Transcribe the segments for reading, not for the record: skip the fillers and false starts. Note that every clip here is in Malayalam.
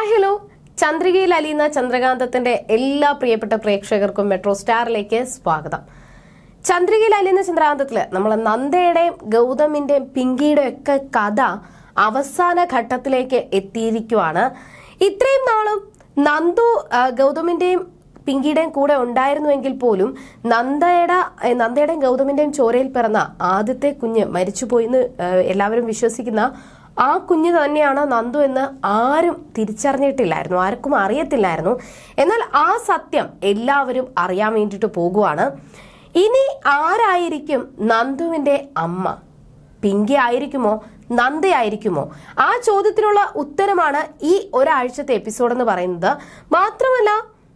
ഹായ് ഹലോ, ചന്ദ്രികയിൽ അലിയുന്ന ചന്ദ്രകാന്തത്തിന്റെ എല്ലാ പ്രിയപ്പെട്ട പ്രേക്ഷകർക്കും മെട്രോ സ്റ്റാറിലേക്ക് സ്വാഗതം. ചന്ദ്രികയിൽ അലിയുന്ന ചന്ദ്രകാന്തത്തില് നമ്മൾ നന്ദയുടെയും ഗൗതമിന്റെയും പിങ്കിയുടെയും ഒക്കെ കഥ അവസാന ഘട്ടത്തിലേക്ക് എത്തിയിരിക്കുവാണ്. ഇത്രയും നാളും നന്ദു ഗൗതമിന്റെയും പിങ്കിയുടെയും കൂടെ ഉണ്ടായിരുന്നുവെങ്കിൽ പോലും നന്ദയുടെയും ഗൗതമിന്റെയും ചോരയിൽ പിറന്ന ആദ്യത്തെ കുഞ്ഞ് മരിച്ചുപോയിന്ന് എല്ലാവരും വിശ്വസിക്കുന്ന ആ കുഞ്ഞ് തന്നെയാണ് നന്ദു എന്ന് ആരും തിരിച്ചറിഞ്ഞിട്ടില്ലായിരുന്നു, ആർക്കും അറിയത്തില്ലായിരുന്നു. എന്നാൽ ആ സത്യം എല്ലാവരും അറിയാൻ വേണ്ടിയിട്ട് പോകുവാണ്. ഇനി ആരായിരിക്കും നന്ദുവിന്റെ അമ്മ? പിങ്കി ആയിരിക്കുമോ, നന്ദയായിരിക്കുമോ? ആ ചോദ്യത്തിനുള്ള ഉത്തരമാണ് ഈ ഒരാഴ്ചത്തെ എപ്പിസോഡ് എന്ന് പറയുന്നത്. മാത്രമല്ല,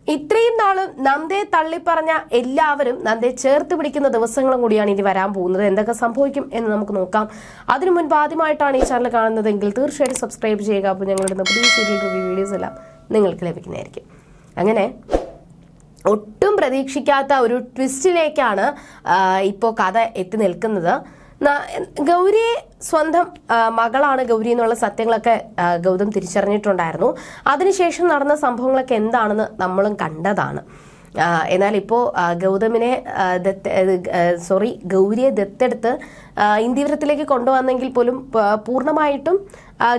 ഇത്രയും നാളും നന്ദയെ തള്ളിപ്പറഞ്ഞ എല്ലാവരും നന്ദയെ ചേർത്ത് പിടിക്കുന്ന ദിവസങ്ങളും കൂടിയാണ് ഇനി വരാൻ പോകുന്നത്. എന്തൊക്കെ സംഭവിക്കും എന്ന് നമുക്ക് നോക്കാം. അതിനു മുൻപ് ആദ്യമായിട്ടാണ് ഈ ചാനൽ കാണുന്നതെങ്കിൽ തീർച്ചയായിട്ടും സബ്സ്ക്രൈബ് ചെയ്യുക. അപ്പോൾ ഞങ്ങളുടെ പുതിയ സീരിയൽ റിവ്യൂ വീഡിയോസ് എല്ലാം നിങ്ങൾക്ക് ലഭിക്കുന്നതായിരിക്കും. അങ്ങനെ ഒട്ടും പ്രതീക്ഷിക്കാത്ത ഒരു ട്വിസ്റ്റിലേക്കാണ് ഇപ്പോൾ കഥ എത്തി നിൽക്കുന്നത്. ഗൗരിയെ സ്വന്തം മകളാണ് ഗൗരി എന്നുള്ള സത്യങ്ങളൊക്കെ ഗൗതം തിരിച്ചറിഞ്ഞിട്ടുണ്ടായിരുന്നു. അതിനുശേഷം നടന്ന സംഭവങ്ങളൊക്കെ എന്താണെന്ന് നമ്മളും കണ്ടതാണ്. എന്നാൽ ഇപ്പോൾ ഗൗരിയെ ദത്തെടുത്ത് ഇന്ത്യവ്രത്തിലേക്ക് കൊണ്ടുവന്നെങ്കിൽ പോലും പൂർണ്ണമായിട്ടും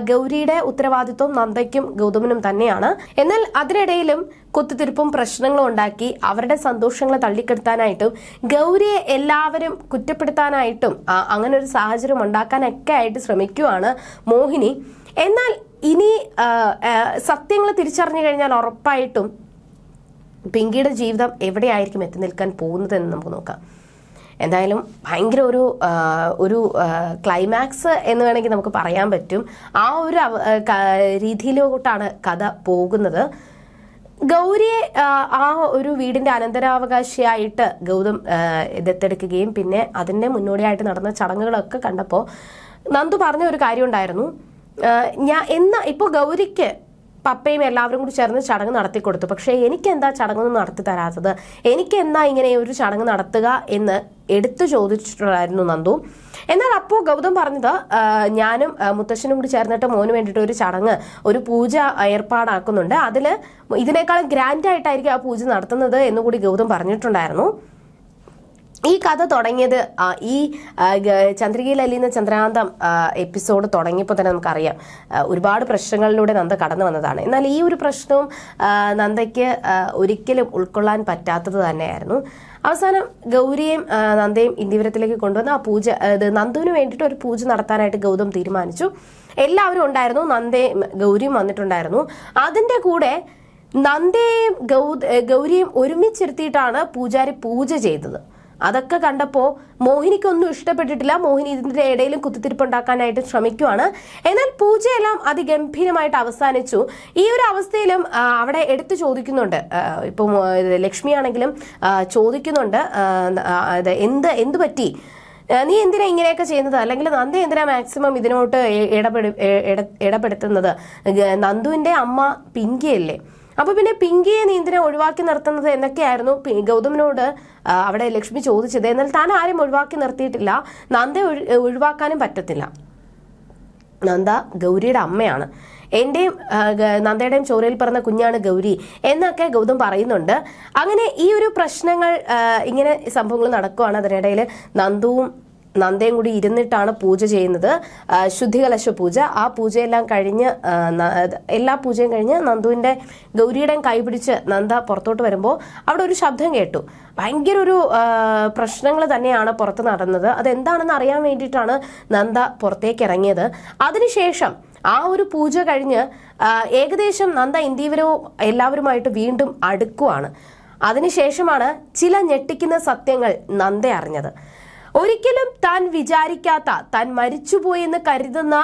ഗൗരിയുടെ ഉത്തരവാദിത്വം നന്ദയ്ക്കും ഗൗതമിനും തന്നെയാണ്. എന്നാൽ അതിനിടയിലും കുത്തിത്തിരിപ്പും പ്രശ്നങ്ങളും ഉണ്ടാക്കി അവരുടെ സന്തോഷങ്ങളെ തള്ളിക്കെടുത്താനായിട്ടും ഗൗരിയെ എല്ലാവരും കുറ്റപ്പെടുത്താനായിട്ടും അങ്ങനെ ഒരു സാഹചര്യം ഉണ്ടാക്കാനൊക്കെ ആയിട്ട് ശ്രമിക്കുവാണ് മോഹിനി. എന്നാൽ ഇനി സത്യങ്ങൾ തിരിച്ചറിഞ്ഞു കഴിഞ്ഞാൽ ഉറപ്പായിട്ടും പിങ്കിയുടെ ജീവിതം എവിടെയായിരിക്കും എത്തി നിൽക്കാൻ പോകുന്നതെന്ന് നമുക്ക് നോക്കാം. എന്തായാലും ഭയങ്കര ഒരു ക്ലൈമാക്സ് എന്ന് വേണമെങ്കിൽ നമുക്ക് പറയാൻ പറ്റും. ആ ഒരു രീതിയിലോട്ടാണ് കഥ പോകുന്നത്. ഗൗരിയെ ആ ഒരു വീടിന്റെ അനന്തരാവകാശിയായിട്ട് ഗൗതം ദത്തെടുക്കുകയും പിന്നെ അതിന്റെ മുന്നോടിയായിട്ട് നടന്ന ചടങ്ങുകളൊക്കെ കണ്ടപ്പോൾ നന്ദു പറഞ്ഞ ഒരു കാര്യം ഉണ്ടായിരുന്നു. ഇപ്പോൾ ഗൗരിക്ക് പപ്പയും എല്ലാവരും കൂടി ചേർന്ന് ചടങ്ങ് നടത്തി കൊടുത്തു, പക്ഷേ എനിക്ക് എന്താ ചടങ്ങൊന്നും നടത്തി തരാത്തത്, എനിക്ക് എന്താ ഇങ്ങനെ ഒരു ചടങ്ങ് നടത്തുക എന്ന് എടുത്തു ചോദിച്ചിട്ടുണ്ടായിരുന്നു നന്ദു. എന്നാൽ അപ്പോൾ ഗൗതം പറഞ്ഞത്, ഞാനും മുത്തശ്ശനും കൂടി ചേർന്നിട്ട് മോന് വേണ്ടിയിട്ട് ഒരു ചടങ്ങ്, ഒരു പൂജ ഏർപ്പാടാക്കുന്നുണ്ട്, ഇതിനേക്കാളും ഗ്രാൻഡായിട്ടായിരിക്കും ആ പൂജ നടത്തുന്നത് എന്നുകൂടി ഗൗതം പറഞ്ഞിട്ടുണ്ടായിരുന്നു. ഈ കഥ തുടങ്ങിയത് ഈ ചന്ദ്രികയിൽ അലിയുന്ന ചന്ദ്രകാന്തം എപ്പിസോഡ് തുടങ്ങിയപ്പോൾ തന്നെ നമുക്കറിയാം ഒരുപാട് പ്രശ്നങ്ങളിലൂടെ നന്ദ കടന്നു വന്നതാണ്. എന്നാൽ ഈ ഒരു പ്രശ്നവും നന്ദയ്ക്ക് ഒരിക്കലും ഉൾക്കൊള്ളാൻ പറ്റാത്തത് തന്നെയായിരുന്നു. അവസാനം ഗൗരിയെയും നന്ദയും ഇന്ത്യവ്രത്തിലേക്ക് കൊണ്ടുവന്ന് ആ പൂജ, നന്ദുവിന് വേണ്ടിയിട്ട് ഒരു പൂജ നടത്താനായിട്ട് ഗൗതം തീരുമാനിച്ചു. എല്ലാവരും ഉണ്ടായിരുന്നു, നന്ദയും ഗൗരിയും വന്നിട്ടുണ്ടായിരുന്നു. അതിൻ്റെ കൂടെ നന്ദയെയും ഗൗരിയും ഒരുമിച്ചിരുത്തിയിട്ടാണ് പൂജാരി പൂജ ചെയ്തത്. അതൊക്കെ കണ്ടപ്പോൾ മോഹിനിക്കൊന്നും ഇഷ്ടപ്പെട്ടിട്ടില്ല. മോഹിനി ഇതിന്റെ ഇടയിലും കുത്തിത്തിരിപ്പുണ്ടാക്കാനായിട്ട് ശ്രമിക്കുവാണ്. എന്നാൽ പൂജയെല്ലാം അതിഗംഭീരമായിട്ട് അവസാനിച്ചു. ഈ ഒരു അവസ്ഥയിലും അവിടെ എടുത്തു ചോദിക്കുന്നുണ്ട്, ഇപ്പം ലക്ഷ്മി ആണെങ്കിലും ചോദിക്കുന്നുണ്ട്, എന്ത് പറ്റി, നീ എന്തിനാ ഇങ്ങനെയൊക്കെ ചെയ്യുന്നത്, അല്ലെങ്കിൽ നന്ദ എന്തിനാ മാക്സിമം ഇതിനോട്ട് ഇടപെടുത്തുന്നത്, നന്ദുവിന്റെ അമ്മ പിങ്കിയല്ലേ, അപ്പൊ പിന്നെ പിങ്കിയെ നീ എന്തിനാ ഒഴിവാക്കി നിർത്തുന്നത് എന്നൊക്കെയായിരുന്നു ഗൗതമിനോട് അവിടെ ലക്ഷ്മി ചോദിച്ചത്. എന്നാൽ താൻ ആരും ഒഴിവാക്കി നിർത്തിയിട്ടില്ല, നന്ദയെ ഒഴിവാക്കാനും പറ്റത്തില്ല. നന്ദ ഗൗരിയുടെ അമ്മയാണ്, എന്റെയും നന്ദയുടെയും ചോരയിൽ പിറന്ന കുഞ്ഞാണ് ഗൗരി എന്നൊക്കെ ഗൗതം പറയുന്നുണ്ട്. അങ്ങനെ ഈ ഒരു പ്രശ്നങ്ങൾ ഇങ്ങനെ സംഭവങ്ങൾ നടക്കുവാണ്. അതിനിടയിൽ നന്ദയും കൂടി ഇരുന്നിട്ടാണ് പൂജ ചെയ്യുന്നത്, ശുദ്ധികലശ പൂജ. ആ പൂജയെല്ലാം കഴിഞ്ഞ് എല്ലാ പൂജയും കഴിഞ്ഞ് ഗൗരിയുടെയും കൈ പിടിച്ച് നന്ദ പുറത്തോട്ട് വരുമ്പോൾ അവിടെ ഒരു ശബ്ദം കേട്ടു. ഭയങ്കര ഒരു പ്രശ്നങ്ങൾ തന്നെയാണ് പുറത്ത് നടന്നത്. അതെന്താണെന്ന് അറിയാൻ വേണ്ടിയിട്ടാണ് നന്ദ പുറത്തേക്ക് ഇറങ്ങിയത്. അതിനുശേഷം ആ ഒരു പൂജ കഴിഞ്ഞ് ഏകദേശം നന്ദ ഇന്ത്യവരവും എല്ലാവരുമായിട്ട് വീണ്ടും അടുക്കുവാണ്. അതിനുശേഷമാണ് ചില ഞെട്ടിക്കുന്ന സത്യങ്ങൾ നന്ദ അറിഞ്ഞത്. ഒരിക്കലും താൻ വിചാരിക്കാത്ത, താൻ മരിച്ചുപോയെന്ന് കരുതുന്ന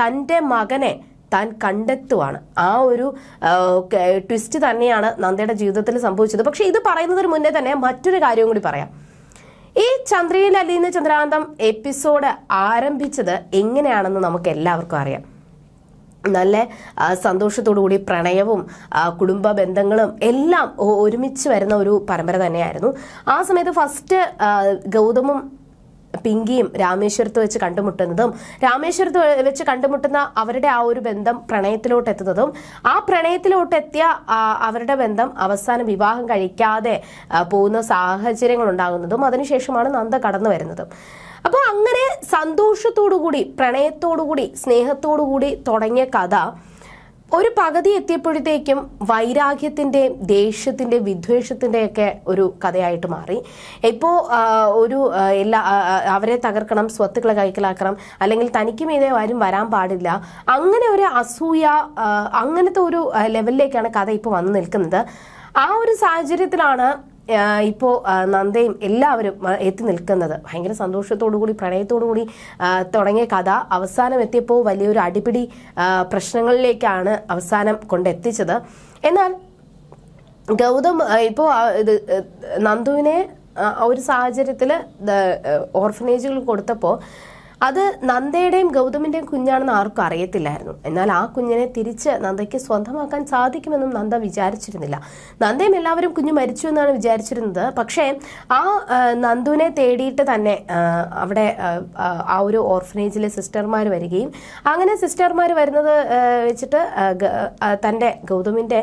തൻ്റെ മകനെ താൻ കണ്ടെത്തുവാണ്. ആ ഒരു ട്വിസ്റ്റ് തന്നെയാണ് നന്ദയുടെ ജീവിതത്തിൽ സംഭവിച്ചത്. പക്ഷെ ഇത് പറയുന്നതിന് മുന്നേ തന്നെ മറ്റൊരു കാര്യവും കൂടി പറയാം. ഈ ചന്ദ്രയിൽ അലിയുന്ന ചന്ദ്രകാന്തം എപ്പിസോഡ് ആരംഭിച്ചത് എങ്ങനെയാണെന്ന് നമുക്ക് എല്ലാവർക്കും അറിയാം. നല്ല സന്തോഷത്തോടുകൂടി പ്രണയവും കുടുംബ ബന്ധങ്ങളും എല്ലാം ഒരുമിച്ച് വരുന്ന ഒരു പരമ്പര തന്നെയായിരുന്നു. ആ സമയത്ത് ഫസ്റ്റ് ഗൗതമും പിങ്കിയും രാമേശ്വരത്ത് വെച്ച് കണ്ടുമുട്ടുന്നതും രാമേശ്വരത്ത് വെച്ച് കണ്ടുമുട്ടുന്ന അവരുടെ ആ ഒരു ബന്ധം പ്രണയത്തിലോട്ട് എത്തുന്നതും ആ പ്രണയത്തിലോട്ടെത്തിയ അവരുടെ ബന്ധം അവസാനം വിവാഹം കഴിക്കാതെ പോകുന്ന സാഹചര്യങ്ങൾ ഉണ്ടാകുന്നതും അതിനുശേഷമാണ് നന്ദ കടന്നു വരുന്നതും. അപ്പോൾ അങ്ങനെ സന്തോഷത്തോടുകൂടി പ്രണയത്തോടുകൂടി സ്നേഹത്തോടുകൂടി തുടങ്ങിയ കഥ ഒരു പകുതി എത്തിയപ്പോഴത്തേക്കും വൈരാഗ്യത്തിൻ്റെയും ദേഷ്യത്തിൻ്റെയും വിദ്വേഷത്തിൻ്റെയൊക്കെ ഒരു കഥയായിട്ട് മാറി. ഇപ്പോൾ അവരെ തകർക്കണം, സ്വത്തുക്കളെ കൈക്കലാക്കണം, അല്ലെങ്കിൽ തനിക്ക് മീതെ ആരും വരാൻ പാടില്ല, അങ്ങനെ ഒരു അസൂയ, അങ്ങനത്തെ ഒരു ലെവലിലേക്കാണ് കഥ ഇപ്പോൾ വന്നു നിൽക്കുന്നത്. ആ ഒരു സാഹചര്യത്തിലാണ് ഇപ്പോൾ നന്ദയും എല്ലാവരും എത്തി നിൽക്കുന്നത്. ഭയങ്കര സന്തോഷത്തോടുകൂടി പ്രണയത്തോടുകൂടി തുടങ്ങിയ കഥ അവസാനം എത്തിയപ്പോൾ വലിയൊരു അടിപിടി പ്രശ്നങ്ങളിലേക്കാണ് അവസാനം കൊണ്ടെത്തിച്ചത്. എന്നാൽ ഗൗതം ഇപ്പോൾ നന്ദുവിനെ ഒരു സാഹചര്യത്തിൽ ഓർഫനേജുകൾ കൊടുത്തപ്പോൾ അത് നന്ദയുടെയും ഗൗതമിന്റെയും കുഞ്ഞാണെന്ന് ആർക്കും അറിയത്തില്ലായിരുന്നു. എന്നാൽ ആ കുഞ്ഞിനെ തിരിച്ച് നന്ദയ്ക്ക് സ്വന്തമാക്കാൻ സാധിക്കുമെന്നും നന്ദ വിചാരിച്ചിരുന്നില്ല. നന്ദയും എല്ലാവരും കുഞ്ഞ് മരിച്ചു എന്നാണ് വിചാരിച്ചിരുന്നത്. പക്ഷേ ആ നന്ദുവിനെ തേടിയിട്ട് തന്നെ അവിടെ ആ ഒരു ഓർഫനേജിലെ സിസ്റ്റർമാർ വരികയും അങ്ങനെ സിസ്റ്റർമാർ വരുന്നത് വെച്ചിട്ട് തൻ്റെ ഗൗതമിൻ്റെ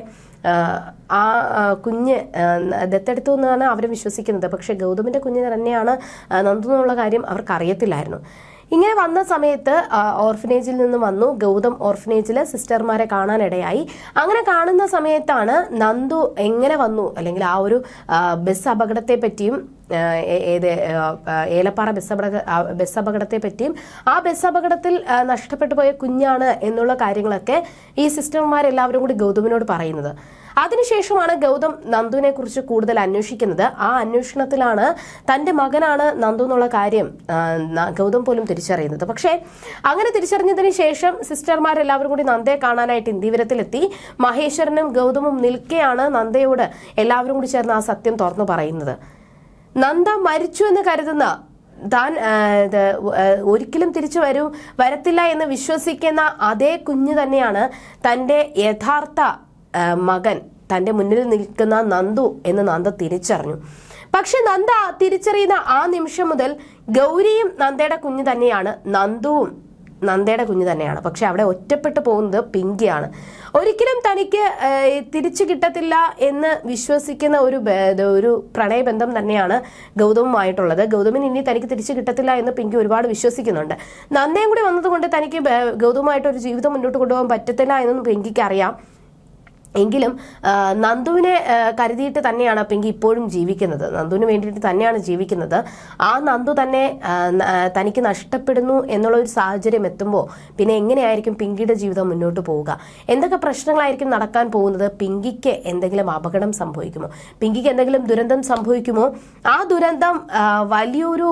ആ കുഞ്ഞ് ദത്തെടുത്തു എന്നാണ് അവർ വിശ്വസിക്കുന്നത്. പക്ഷേ ഗൗതമിൻ്റെ കുഞ്ഞിന് തന്നെയാണ് നന്ദു എന്നുള്ള കാര്യം അവർക്ക് അറിയത്തില്ലായിരുന്നു. ഇങ്ങനെ വന്ന സമയത്ത് ഓർഫനേജിൽ നിന്ന് വന്നു. ഗൗതം ഓർഫനേജിൽ സിസ്റ്റർമാരെ കാണാനിടയായി. അങ്ങനെ കാണുന്ന സമയത്താണ് നന്ദു എങ്ങനെ വന്നു, അല്ലെങ്കിൽ ആ ഒരു ബസ് അപകടത്തെ പറ്റിയും ഏലപ്പാറ ബസ് അപകടത്തെ പറ്റിയും ആ ബസ് അപകടത്തിൽ നഷ്ടപ്പെട്ടു പോയ കുഞ്ഞാണ് എന്നുള്ള കാര്യങ്ങളൊക്കെ ഈ സിസ്റ്റർമാരെല്ലാവരും കൂടി ഗൗതമിനോട് പറയുന്നത്. അതിനുശേഷമാണ് ഗൗതം നന്ദുവിനെ കുറിച്ച് കൂടുതൽ അന്വേഷിക്കുന്നത്. ആ അന്വേഷണത്തിലാണ് തൻ്റെ മകനാണ് നന്ദു എന്നുള്ള കാര്യം ഗൗതം പോലും തിരിച്ചറിയുന്നത്. പക്ഷേ അങ്ങനെ തിരിച്ചറിഞ്ഞതിന് ശേഷം സിസ്റ്റർമാരെല്ലാവരും കൂടി നന്ദയെ കാണാനായിട്ട് ഇന്ദീവരത്തിലെത്തി. മഹേശ്വരനും ഗൗതമും നിൽക്കെയാണ് നന്ദയോട് എല്ലാവരും കൂടി ചേർന്ന് ആ സത്യം തുറന്നു പറയുന്നത്. നന്ദ മരിച്ചു എന്ന് കരുതുന്ന താൻ ഒരിക്കലും തിരിച്ചു വരത്തില്ല എന്ന് വിശ്വസിക്കുന്ന അതേ കുഞ്ഞ് തന്നെയാണ് തൻ്റെ യഥാർത്ഥ മകൻ, തൻ്റെ മുന്നിൽ നിൽക്കുന്ന നന്ദു എന്ന് നന്ദ തിരിച്ചറിഞ്ഞു. പക്ഷെ നന്ദ തിരിച്ചറിയുന്ന ആ നിമിഷം മുതൽ ഗൗരിയും നന്ദയുടെ കുഞ്ഞ് തന്നെയാണ്, നന്ദുവും നന്ദയുടെ കുഞ്ഞ് തന്നെയാണ്. പക്ഷെ അവിടെ ഒറ്റപ്പെട്ടു പോകുന്നത് പിങ്കിയാണ്. ഒരിക്കലും തനിക്ക് തിരിച്ചു കിട്ടത്തില്ല എന്ന് വിശ്വസിക്കുന്ന ഒരു പ്രണയബന്ധം തന്നെയാണ് ഗൗതമുമായിട്ടുള്ളത്. ഗൗതമിന് ഇനി തനിക്ക് തിരിച്ചു കിട്ടത്തില്ല എന്ന് പിങ്കി ഒരുപാട് വിശ്വസിക്കുന്നുണ്ട്. നന്ദയും കൂടി വന്നതുകൊണ്ട് തനിക്ക് ഗൗതമുമായിട്ട് ഒരു ജീവിതം മുന്നോട്ട് കൊണ്ടുപോകാൻ പറ്റത്തില്ല എന്നും പിങ്കിക്ക് അറിയാം. എങ്കിലും നന്ദുവിനെ കരുതിയിട്ട് തന്നെയാണ് പിങ്കി ഇപ്പോഴും ജീവിക്കുന്നത്. നന്ദുവിന് വേണ്ടിയിട്ട് തന്നെയാണ് ജീവിക്കുന്നത്. ആ നന്ദു തന്നെ തനിക്ക് നഷ്ടപ്പെടുന്നു എന്നുള്ള ഒരു സാഹചര്യം എത്തുമ്പോൾ പിന്നെ എങ്ങനെയായിരിക്കും പിങ്കിയുടെ ജീവിതം മുന്നോട്ട് പോവുക? എന്തൊക്കെ പ്രശ്നങ്ങളായിരിക്കും നടക്കാൻ പോകുന്നത്? പിങ്കിക്ക് എന്തെങ്കിലും അപകടം സംഭവിക്കുമോ? പിങ്കിക്ക് എന്തെങ്കിലും ദുരന്തം സംഭവിക്കുമോ? ആ ദുരന്തം വലിയൊരു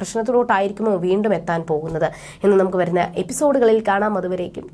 പ്രശ്നത്തിലോട്ടായിരിക്കുമോ വീണ്ടും എത്താൻ പോകുന്നത് എന്ന് നമുക്ക് വരുന്ന എപ്പിസോഡുകളിൽ കാണാം. അതുവരേക്കും